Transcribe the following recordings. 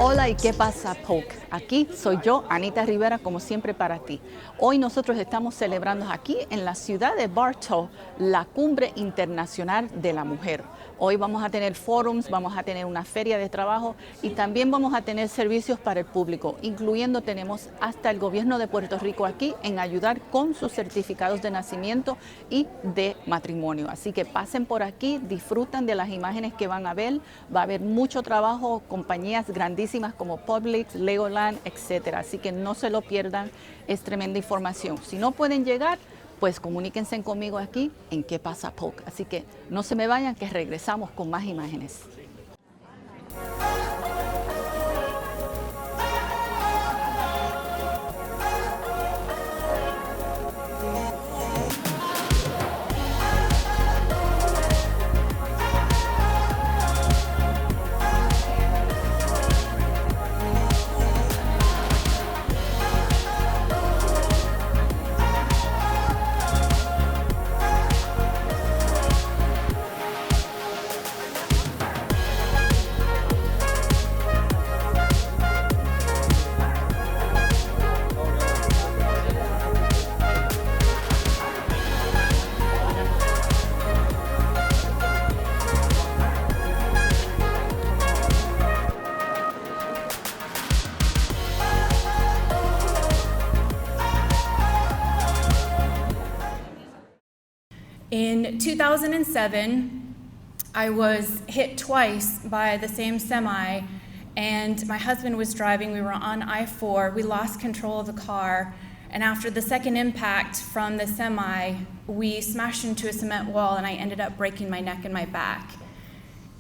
Hola, ¿y qué pasa, Polk? Aquí soy yo, Anita Rivera, como siempre para ti. Hoy nosotros estamos celebrando aquí en la ciudad de Bartow la Cumbre Internacional de la Mujer. Hoy vamos a tener forums, vamos a tener una feria de trabajo y también vamos a tener servicios para el público, incluyendo tenemos hasta el gobierno de Puerto Rico aquí en ayudar con sus certificados de nacimiento y de matrimonio. Así que pasen por aquí, disfrutan de las imágenes que van a ver, va a haber mucho trabajo, compañías grandísimas como Polk, LULAC, etcétera. Así que no se lo pierdan, es tremenda información. Si no pueden llegar, pues comuníquense conmigo aquí en ¿Qué pasa, Polk? Así que no se me vayan, que regresamos con más imágenes. In 2007, I was hit twice by the same semi, and my husband was driving. We were on I-4. We lost control of the car, and after the second impact from the semi, we smashed into a cement wall, and I ended up breaking my neck and my back.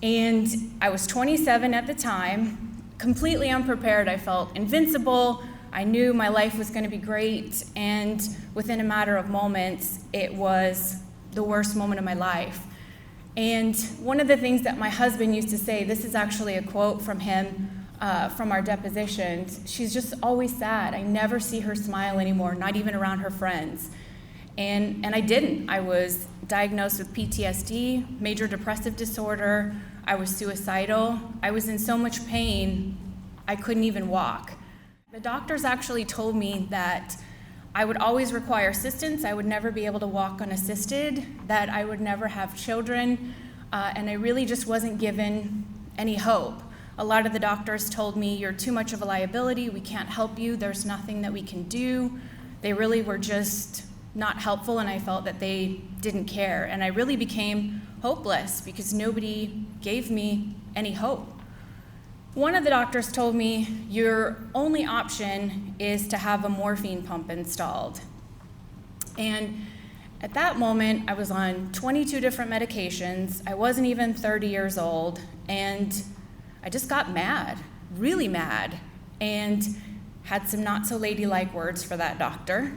And I was 27 at the time, completely unprepared. I felt invincible. I knew my life was going to be great, and within a matter of moments, it was the worst moment of my life. And one of the things that my husband used to say, this is actually a quote from him from our depositions, she's just always sad. I never see her smile anymore, not even around her friends. And I didn't. I was diagnosed with PTSD, major depressive disorder. I was suicidal. I was in so much pain, I couldn't even walk. The doctors actually told me that I would always require assistance, I would never be able to walk unassisted, that I would never have children, and I really just wasn't given any hope. A lot of the doctors told me, you're too much of a liability, we can't help you, there's nothing that we can do. They really were just not helpful, and I felt that they didn't care. And I really became hopeless because nobody gave me any hope. One of the doctors told me, your only option is to have a morphine pump installed. And at that moment, I was on 22 different medications. I wasn't even 30 years old, and I just got mad, really mad, and had some not so ladylike words for that doctor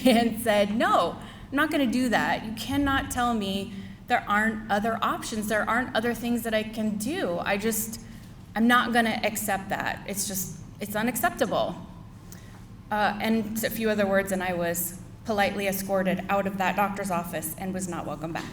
and said, no, I'm not gonna do that. You cannot tell me there aren't other options, there aren't other things that I can do. I'm not gonna accept that. It's unacceptable. And a few other words, and I was politely escorted out of that doctor's office and was not welcome back.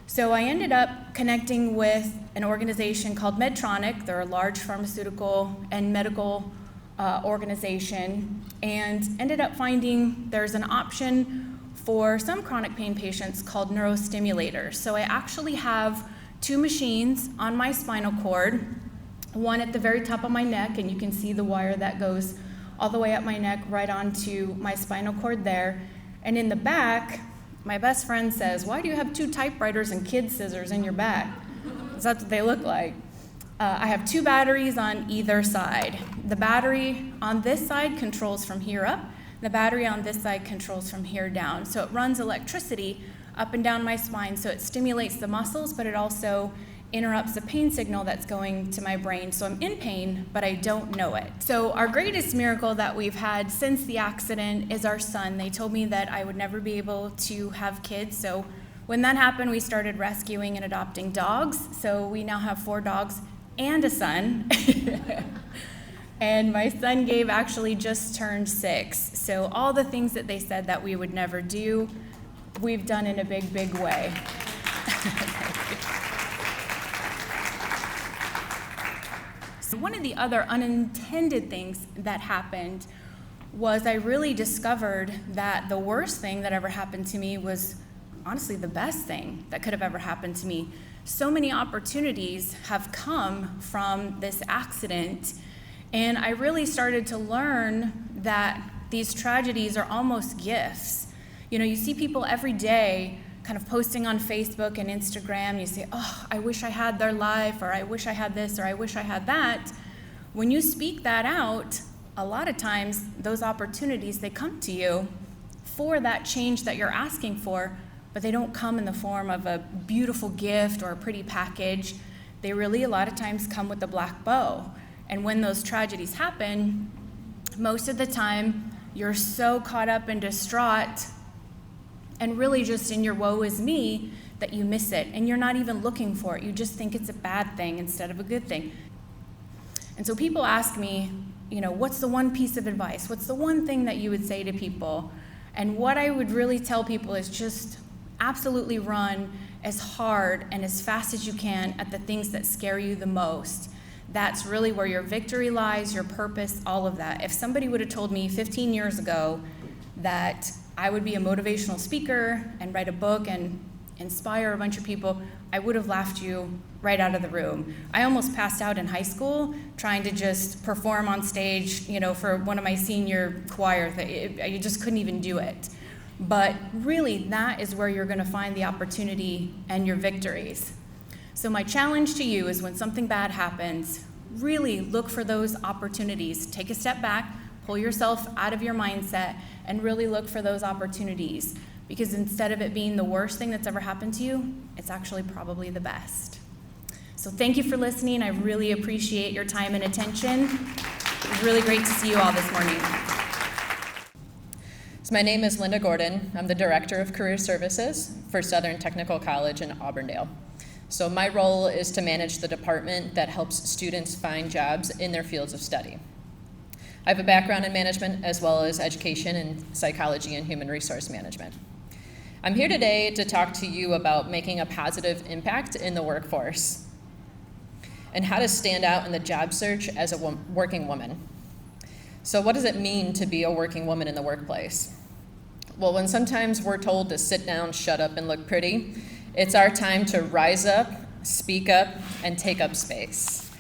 So I ended up connecting with an organization called Medtronic. They're a large pharmaceutical and medical organization, and ended up finding there's an option for some chronic pain patients called neurostimulators. So I actually have 2 machines on my spinal cord, one at the very top of my neck, and you can see the wire that goes all the way up my neck right onto my spinal cord there. And in the back, my best friend says, why do you have 2 typewriters and kid scissors in your back? Because that's what they look like. I have 2 batteries on either side. The battery on this side controls from here up. The battery on this side controls from here down. So it runs electricity up and down my spine, so it stimulates the muscles, but it also interrupts the pain signal that's going to my brain. So I'm in pain, but I don't know it. So our greatest miracle that we've had since the accident is our son. They told me that I would never be able to have kids, so when that happened, we started rescuing and adopting dogs. So we now have 4 dogs and a son. And my son Gabe actually just turned 6. So all the things that they said that we would never do, we've done in a big, big way. So one of the other unintended things that happened was I really discovered that the worst thing that ever happened to me was honestly the best thing that could have ever happened to me. So many opportunities have come from this accident, and I really started to learn that these tragedies are almost gifts. You know, you see people every day kind of posting on Facebook and Instagram, you say, oh, I wish I had their life, or I wish I had this, or I wish I had that. When you speak that out, a lot of times those opportunities, they come to you for that change that you're asking for, but they don't come in the form of a beautiful gift or a pretty package. They really, a lot of times, come with a black bow. And when those tragedies happen, most of the time, you're so caught up and distraught and really just in your woe is me that you miss it. And you're not even looking for it. You just think it's a bad thing instead of a good thing. And so people ask me, you know, what's the one piece of advice? What's the one thing that you would say to people? And what I would really tell people is just absolutely run as hard and as fast as you can at the things that scare you the most. That's really where your victory lies, your purpose, all of that. If somebody would have told me 15 years ago that I would be a motivational speaker and write a book and inspire a bunch of people, I would have laughed you right out of the room. I almost passed out in high school trying to just perform on stage, you know, for one of my senior choir. You just couldn't even do it. But really, that is where you're going to find the opportunity and your victories. So my challenge to you is when something bad happens, really look for those opportunities. Take a step back, pull yourself out of your mindset, and really look for those opportunities. Because instead of it being the worst thing that's ever happened to you, it's actually probably the best. So thank you for listening. I really appreciate your time and attention. It was really great to see you all this morning. So my name is Linda Gordon. I'm the Director of Career Services for Southern Technical College in Auburndale. So my role is to manage the department that helps students find jobs in their fields of study. I have a background in management as well as education in psychology and human resource management. I'm here today to talk to you about making a positive impact in the workforce and how to stand out in the job search as a working woman. So what does it mean to be a working woman in the workplace? Well, when sometimes we're told to sit down, shut up, and look pretty, it's our time to rise up, speak up, and take up space.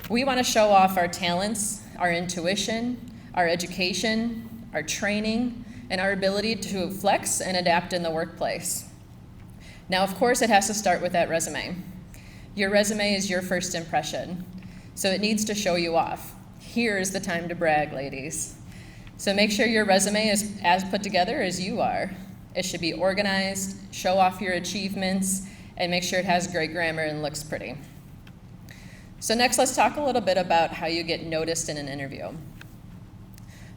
We want to show off our talents, our intuition, our education, our training, and our ability to flex and adapt in the workplace. Now, of course, it has to start with that resume. Your resume is your first impression, so it needs to show you off. Here's the time to brag, ladies. So make sure your resume is as put together as you are. It should be organized, show off your achievements, and make sure it has great grammar and looks pretty. So next, let's talk a little bit about how you get noticed in an interview.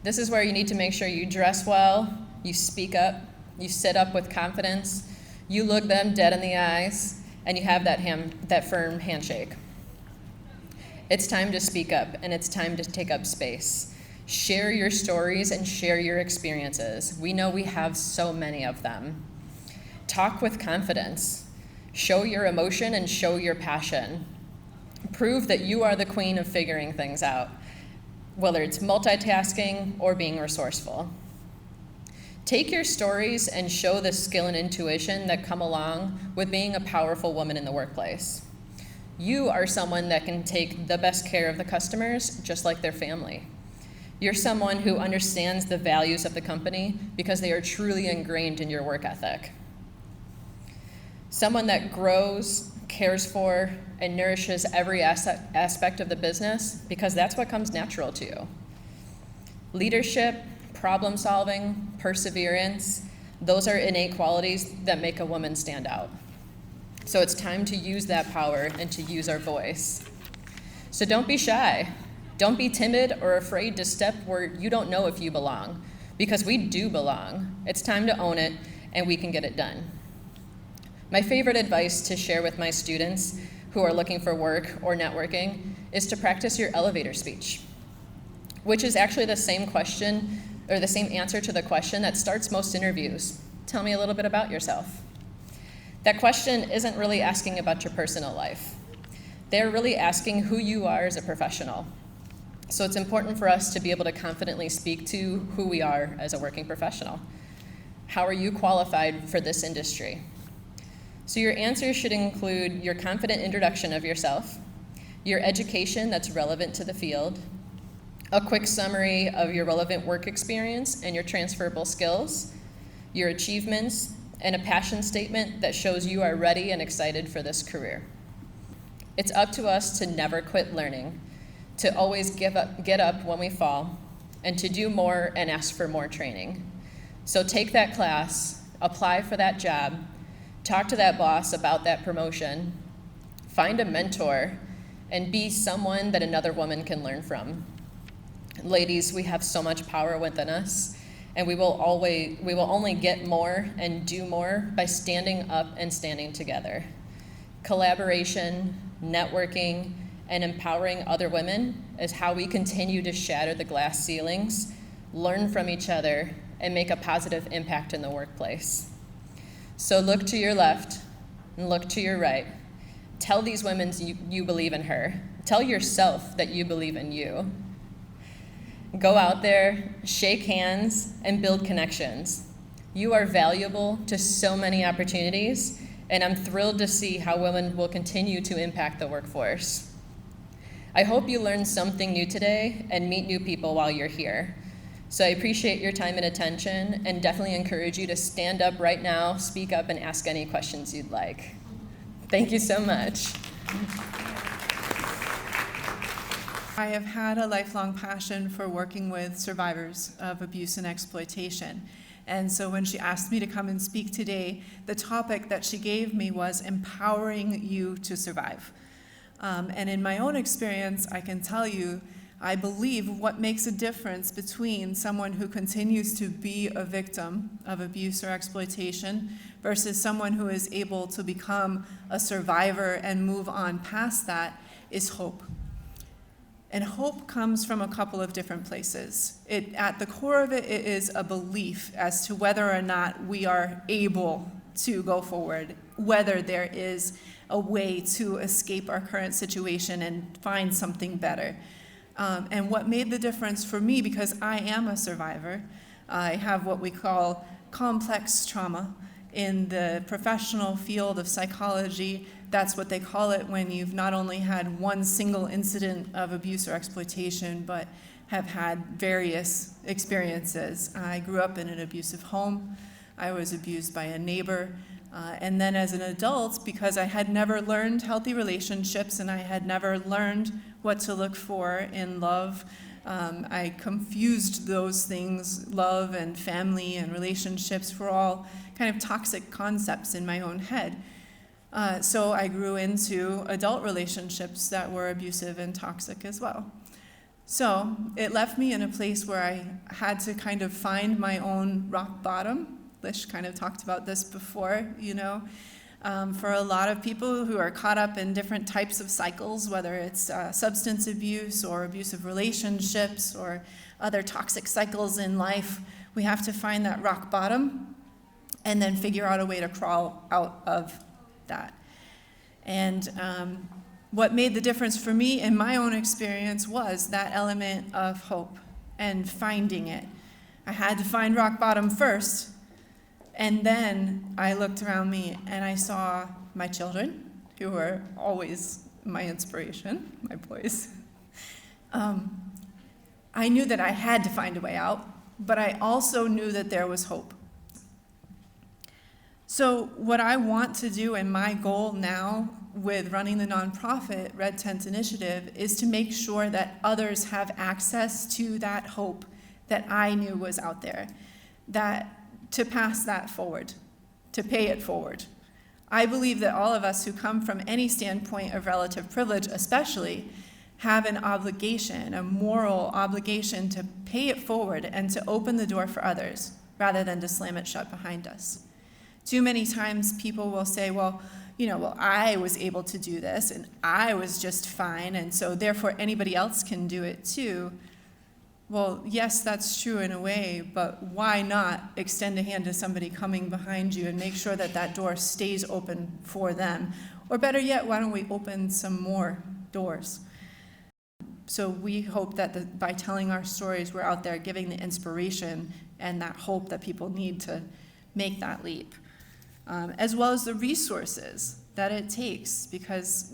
This is where you need to make sure you dress well, you speak up, you sit up with confidence, you look them dead in the eyes, and you have that firm handshake. It's time to speak up, and it's time to take up space. Share your stories and share your experiences. We know we have so many of them. Talk with confidence. Show your emotion and show your passion. Prove that you are the queen of figuring things out, whether it's multitasking or being resourceful. Take your stories and show the skill and intuition that come along with being a powerful woman in the workplace. You are someone that can take the best care of the customers just like their family. You're someone who understands the values of the company because they are truly ingrained in your work ethic. Someone that grows, cares for, and nourishes every aspect of the business because that's what comes natural to you. Leadership, problem solving, perseverance, those are innate qualities that make a woman stand out. So it's time to use that power and to use our voice. So don't be shy. Don't be timid or afraid to step where you don't know if you belong, because we do belong. It's time to own it, and we can get it done. My favorite advice to share with my students who are looking for work or networking is to practice your elevator speech, which is actually the same question or the same answer to the question that starts most interviews. Tell me a little bit about yourself. That question isn't really asking about your personal life. They're really asking who you are as a professional. So it's important for us to be able to confidently speak to who we are as a working professional. How are you qualified for this industry? So your answers should include your confident introduction of yourself, your education that's relevant to the field, a quick summary of your relevant work experience and your transferable skills, your achievements, and a passion statement that shows you are ready and excited for this career. It's up to us to never quit learning, to always get up when we fall, and to do more and ask for more training. So take that class, apply for that job, talk to that boss about that promotion, find a mentor, and be someone that another woman can learn from. Ladies, we have so much power within us, and we will only get more and do more by standing up and standing together. Collaboration, networking, and empowering other women is how we continue to shatter the glass ceilings, learn from each other, and make a positive impact in the workplace. So look to your left and look to your right. Tell these women you believe in her. Tell yourself that you believe in you. Go out there, shake hands, and build connections. You are valuable to so many opportunities, and I'm thrilled to see how women will continue to impact the workforce. I hope you learned something new today and meet new people while you're here. So I appreciate your time and attention, and definitely encourage you to stand up right now, speak up, and ask any questions you'd like. Thank you so much. I have had a lifelong passion for working with survivors of abuse and exploitation. And so when she asked me to come and speak today, the topic that she gave me was empowering you to survive. And in my own experience, I can tell you, I believe what makes a difference between someone who continues to be a victim of abuse or exploitation versus someone who is able to become a survivor and move on past that is hope. And hope comes from a couple of different places. At the core of it, it is a belief as to whether or not we are able to go forward, whether there is a way to escape our current situation and find something better. And what made the difference for me, because I am a survivor, I have what we call complex trauma. In the professional field of psychology, that's what they call it when you've not only had one single incident of abuse or exploitation, but have had various experiences. I grew up in an abusive home. I was abused by a neighbor. And then as an adult, because I had never learned healthy relationships and I had never learned what to look for in love, I confused those things, love and family and relationships, were all kind of toxic concepts in my own head. So I grew into adult relationships that were abusive and toxic as well. So it left me in a place where I had to kind of find my own rock bottom. Lish kind of talked about this before, you know. For a lot of people who are caught up in different types of cycles, whether it's substance abuse or abusive relationships or other toxic cycles in life, we have to find that rock bottom and then figure out a way to crawl out of that. And what made the difference for me in my own experience was that element of hope and finding it. I had to find rock bottom first. And then I looked around me and I saw my children, who were always my inspiration, my boys. I knew that I had to find a way out, but I also knew that there was hope. So what I want to do, and my goal now with running the nonprofit Red Tent Initiative, is to make sure that others have access to that hope that I knew was out there, that to pass that forward, to pay it forward. I believe that all of us who come from any standpoint of relative privilege especially have an obligation, a moral obligation to pay it forward and to open the door for others rather than to slam it shut behind us. Too many times people will say, well, well, I was able to do this and I was just fine, and so therefore anybody else can do it too. Well, yes, that's true in a way, but why not extend a hand to somebody coming behind you and make sure that that door stays open for them? Or better yet, why don't we open some more doors? So we hope that by telling our stories, we're out there giving the inspiration and that hope that people need to make that leap, as well as the resources that it takes, because,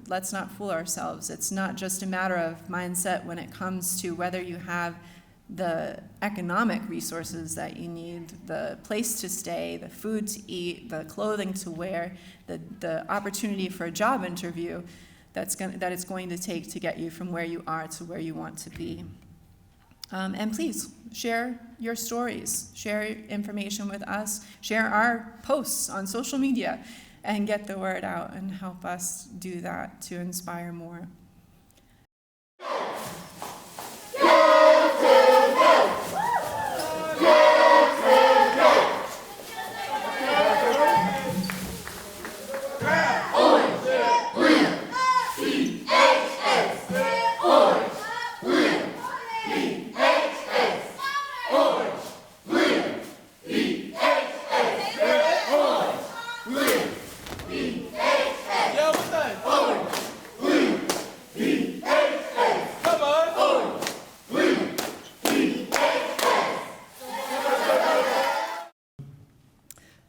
let's not fool ourselves. It's not just a matter of mindset when it comes to whether you have the economic resources that you need, the place to stay, the food to eat, the clothing to wear, the opportunity for a job interview that it's going to take to get you from where you are to where you want to be. And please share your stories, share information with us, share our posts on social media, and get the word out and help us do that to inspire more.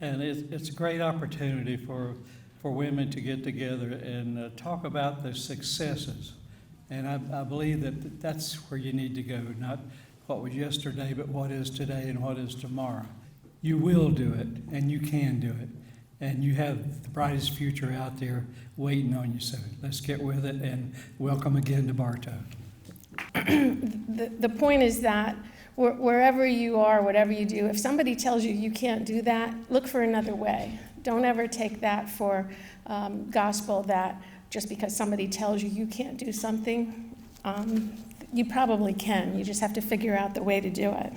And it's a great opportunity for women to get together and talk about the successes. And I believe that that's where you need to go, not what was yesterday, but what is today and what is tomorrow. You will do it, and you can do it. And you have the brightest future out there waiting on you. So let's get with it, and welcome again to Bartow. The point is that wherever you are, whatever you do, if somebody tells you you can't do that, look for another way. Don't ever take that for gospel, that just because somebody tells you you can't do something, you probably can. You just have to figure out the way to do it.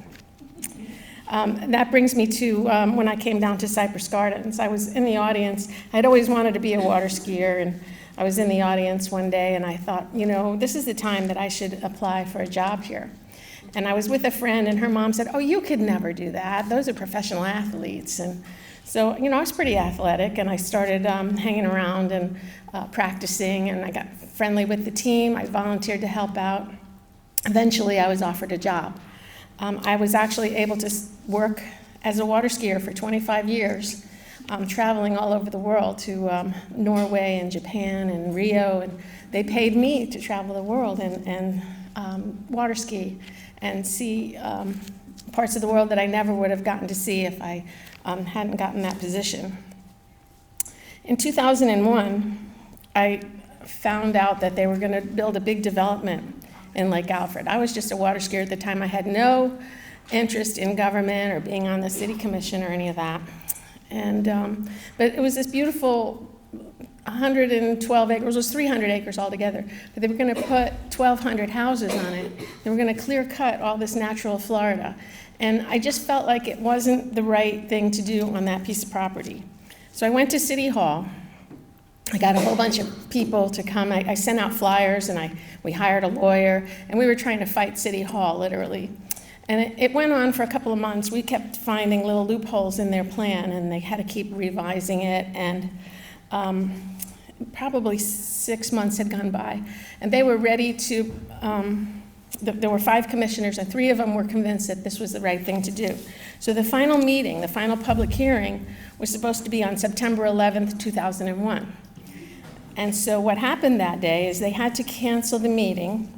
And that brings me to when I came down to Cypress Gardens. I was in the audience. I'd always wanted to be a water skier, and I was in the audience one day, and I thought, this is the time that I should apply for a job here. And I was with a friend, and her mom said, "Oh, you could never do that. Those are professional athletes." And so, I was pretty athletic, and I started hanging around and practicing, and I got friendly with the team. I volunteered to help out. Eventually, I was offered a job. I was actually able to work as a water skier for 25 years, traveling all over the world to Norway and Japan and Rio, and they paid me to travel the world and water ski and see parts of the world that I never would have gotten to see if I hadn't gotten that position. In 2001, I found out that they were going to build a big development in Lake Alfred. I was just a water skier at the time. I had no interest in government or being on the city commission or any of that. And but it was this beautiful 112 acres, it was 300 acres altogether, but they were going to put 1,200 houses on it. They were going to clear cut all this natural Florida. And I just felt like it wasn't the right thing to do on that piece of property. So I went to City Hall. I got a whole bunch of people to come. I sent out flyers, and we hired a lawyer, and we were trying to fight City Hall, literally. And it went on for a couple of months. We kept finding little loopholes in their plan, and they had to keep revising it, and probably 6 months had gone by, and they were ready to, there were 5 commissioners, and 3 of them were convinced that this was the right thing to do. So the final meeting, the final public hearing, was supposed to be on September 11th, 2001. And so what happened that day is they had to cancel the meeting,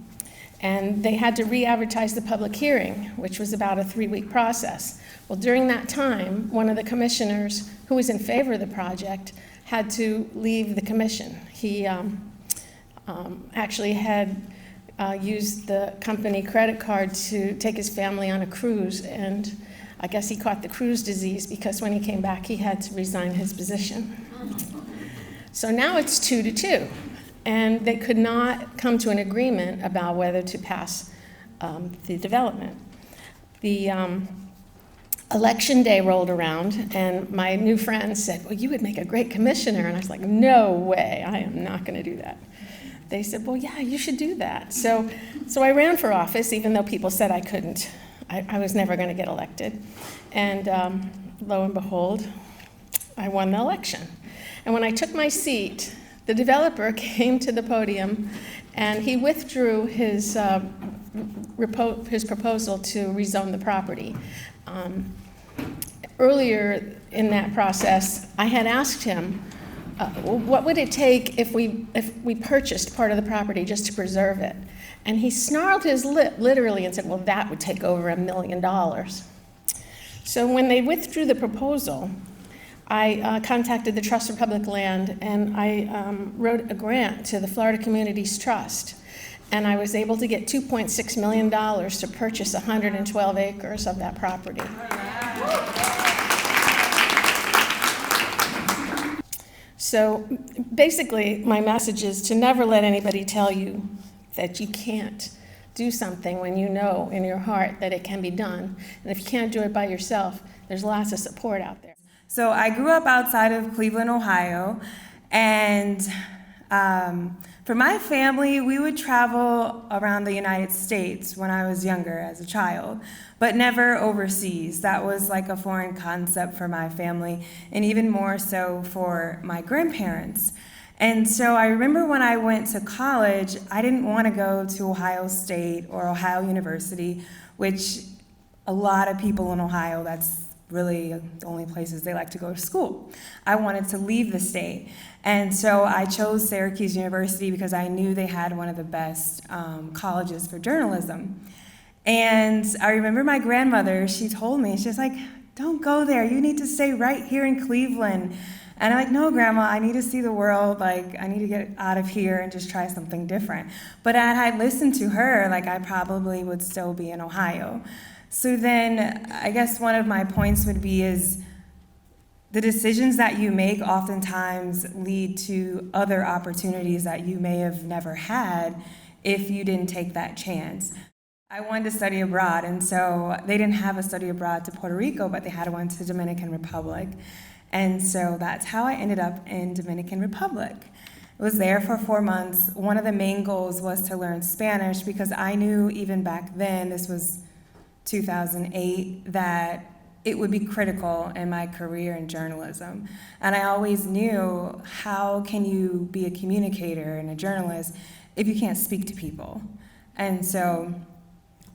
and they had to re-advertise the public hearing, which was about a 3-week process. Well, during that time, one of the commissioners who was in favor of the project had to leave the commission. He actually had used the company credit card to take his family on a cruise, and I guess he caught the cruise disease, because when he came back, he had to resign his position. So now it's 2-2, and they could not come to an agreement about whether to pass the development. The Election day rolled around, and my new friends said, well, you would make a great commissioner. And I was like, no way, I am not going to do that. They said, well, yeah, you should do that. So I ran for office, even though people said I couldn't. I was never going to get elected. And lo and behold, I won the election. And when I took my seat, the developer came to the podium, and he withdrew his proposal to rezone the property. Earlier in that process, I had asked him, what would it take if we purchased part of the property just to preserve it? And he snarled his lip, literally, and said, well, that would take over $1 million. So when they withdrew the proposal, I contacted the Trust for Public Land, and I wrote a grant to the Florida Communities Trust. And I was able to get $2.6 million to purchase 112 acres of that property. So basically, my message is to never let anybody tell you that you can't do something when you know in your heart that it can be done. And if you can't do it by yourself, there's lots of support out there. So I grew up outside of Cleveland, Ohio, and for my family, we would travel around the United States when I was younger as a child, but never overseas. That was like a foreign concept for my family, and even more so for my grandparents. And so I remember when I went to college, I didn't want to go to Ohio State or Ohio University, which a lot of people in Ohio, that's really the only places they like to go to school. I wanted to leave the state. And so I chose Syracuse University because I knew they had one of the best colleges for journalism. And I remember my grandmother, she told me, she's like, don't go there, you need to stay right here in Cleveland. And I'm like, no, Grandma, I need to see the world, like, I need to get out of here and just try something different. But had I listened to her, like, I probably would still be in Ohio. So then, I guess one of my points would be is the decisions that you make oftentimes lead to other opportunities that you may have never had if you didn't take that chance. I wanted to study abroad, and so they didn't have a study abroad to Puerto Rico, but they had one to Dominican Republic. And so that's how I ended up in Dominican Republic. I was there for 4 months. One of the main goals was to learn Spanish because I knew even back then, this was 2008, that it would be critical in my career in journalism. And I always knew, how can you be a communicator and a journalist if you can't speak to people? And so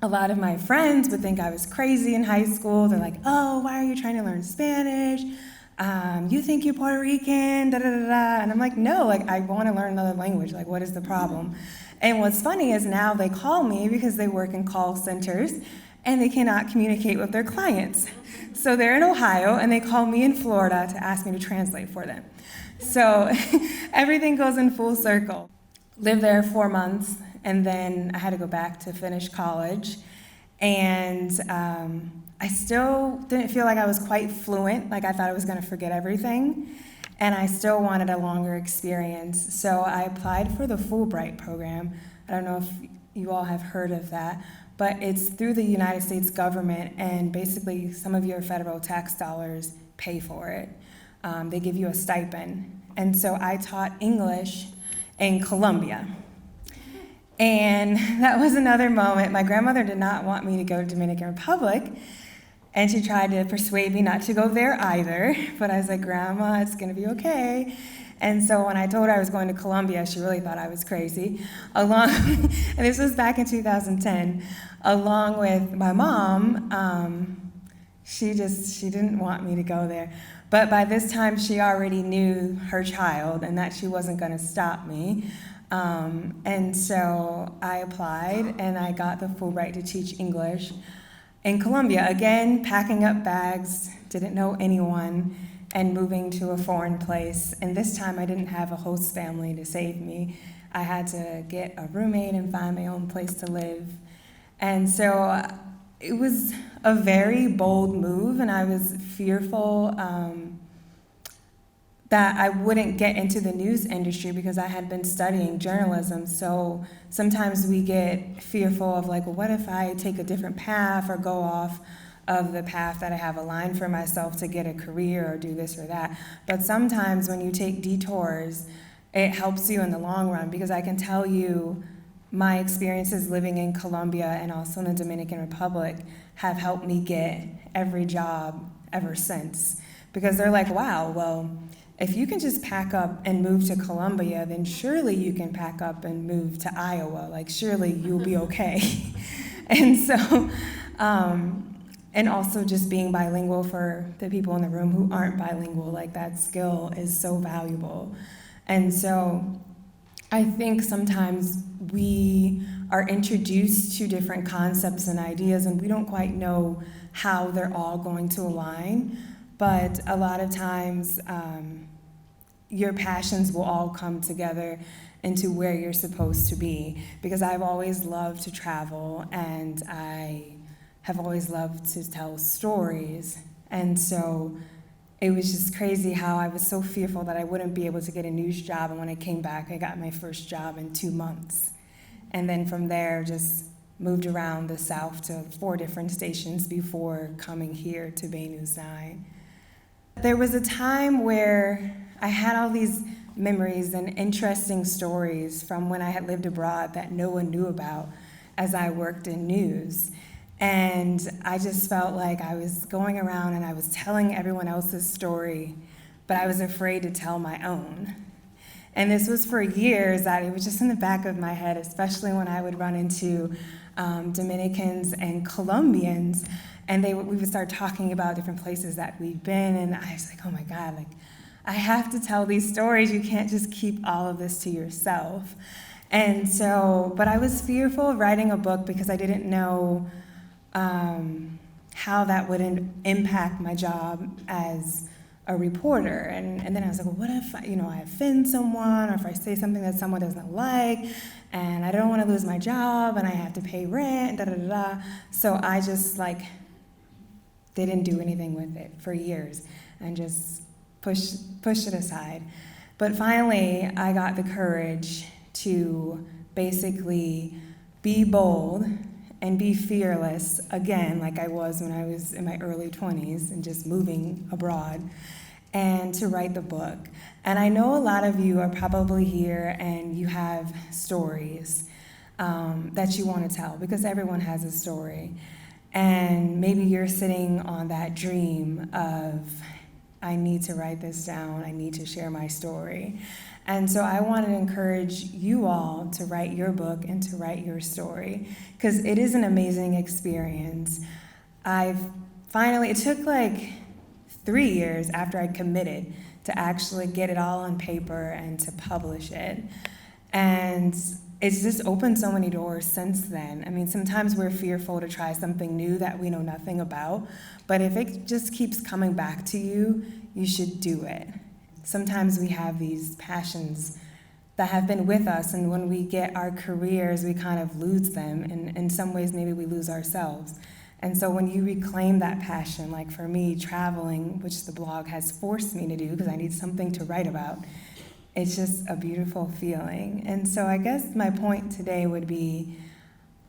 a lot of my friends would think I was crazy in high school. They're like, oh, why are you trying to learn Spanish? You think you're Puerto Rican, da da da da. And I'm like, no, like, I want to learn another language. Like, what is the problem? And what's funny is now they call me because they work in call centers and they cannot communicate with their clients. So they're in Ohio and they call me in Florida to ask me to translate for them. So everything goes in full circle. Lived there 4 months, and then I had to go back to finish college. And I still didn't feel like I was quite fluent, like I thought I was gonna forget everything. And I still wanted a longer experience. So I applied for the Fulbright program. I don't know if you all have heard of that, but it's through the United States government, and basically some of your federal tax dollars pay for it. They give you a stipend. And so I taught English in Colombia. And that was another moment. My grandmother did not want me to go to Dominican Republic, and she tried to persuade me not to go there either. But I was like, Grandma, it's gonna be okay. And so when I told her I was going to Colombia, she really thought I was crazy. And this was back in 2010, along with my mom, she didn't want me to go there. But by this time, she already knew her child and that she wasn't gonna stop me. And so I applied and I got the Fulbright to teach English in Colombia. Again, packing up bags, didn't know anyone, and moving to a foreign place. And this time I didn't have a host family to save me. I had to get a roommate and find my own place to live. And so it was a very bold move, and I was fearful that I wouldn't get into the news industry because I had been studying journalism. So sometimes we get fearful of like, well, what if I take a different path or go off of the path that I have aligned for myself to get a career or do this or that. But sometimes when you take detours, it helps you in the long run, because I can tell you my experiences living in Colombia and also in the Dominican Republic have helped me get every job ever since. Because they're like, wow, well, if you can just pack up and move to Colombia, then surely you can pack up and move to Iowa. Like, surely you'll be okay. And so, and also just being bilingual for the people in the room who aren't bilingual, like that skill is so valuable. And so I think sometimes we are introduced to different concepts and ideas and we don't quite know how they're all going to align, but a lot of times your passions will all come together into where you're supposed to be. Because I've always loved to travel and I have always loved to tell stories, and so it was just crazy how I was so fearful that I wouldn't be able to get a news job, and when I came back, I got my first job in 2 months. And then from there, just moved around the South to 4 different stations before coming here to Bay News 9. There was a time where I had all these memories and interesting stories from when I had lived abroad that no one knew about as I worked in news. And I just felt like I was going around and I was telling everyone else's story, but I was afraid to tell my own. And this was for years that it was just in the back of my head, especially when I would run into Dominicans and Colombians, and we would start talking about different places that we'd been, and I was like, oh my God, like, I have to tell these stories. You can't just keep all of this to yourself. And so, but I was fearful of writing a book because I didn't know how that would impact my job as a reporter. And then I was like, well, what if I offend someone, or if I say something that someone doesn't like, and I don't want to lose my job, and I have to pay rent, So I just didn't do anything with it for years and just pushed it aside. But finally, I got the courage to basically be bold and be fearless again, like I was when I was in my early 20s and just moving abroad, and to write the book. And I know a lot of you are probably here and you have stories that you want to tell, because everyone has a story. And maybe you're sitting on that dream of, I need to write this down, I need to share my story. And so I want to encourage you all to write your book and to write your story, because it is an amazing experience. It took 3 years after I committed to actually get it all on paper and to publish it. And it's just opened so many doors since then. I mean, sometimes we're fearful to try something new that we know nothing about, but if it just keeps coming back to you, you should do it. Sometimes we have these passions that have been with us, and when we get our careers, we kind of lose them, and in some ways, maybe we lose ourselves. And so when you reclaim that passion, like for me, traveling, which the blog has forced me to do because I need something to write about, it's just a beautiful feeling. And so I guess my point today would be,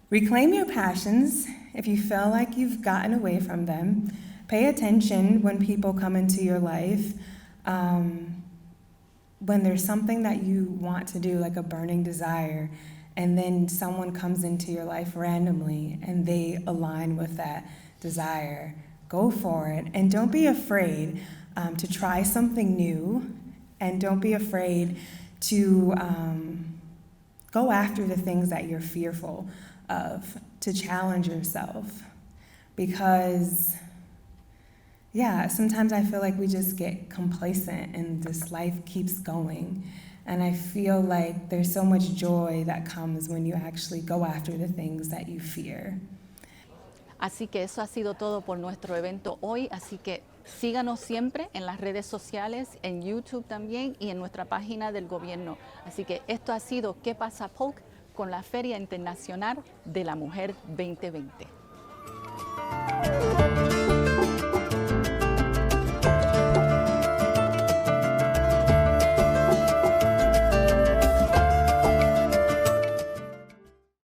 reclaim your passions if you feel like you've gotten away from them. Pay attention when people come into your life. When there's something that you want to do, like a burning desire, and then someone comes into your life randomly and they align with that desire, go for it. And don't be afraid to try something new, and don't be afraid to go after the things that you're fearful of, to challenge yourself. Because sometimes I feel like we just get complacent and this life keeps going. And I feel like there's so much joy that comes when you actually go after the things that you fear. Así que eso ha sido todo por nuestro evento hoy, así que síganos siempre en las redes sociales, en YouTube también y en nuestra página del gobierno. Así que esto ha sido ¿Qué pasa, Polk?, con la Feria Internacional de la Mujer 2020.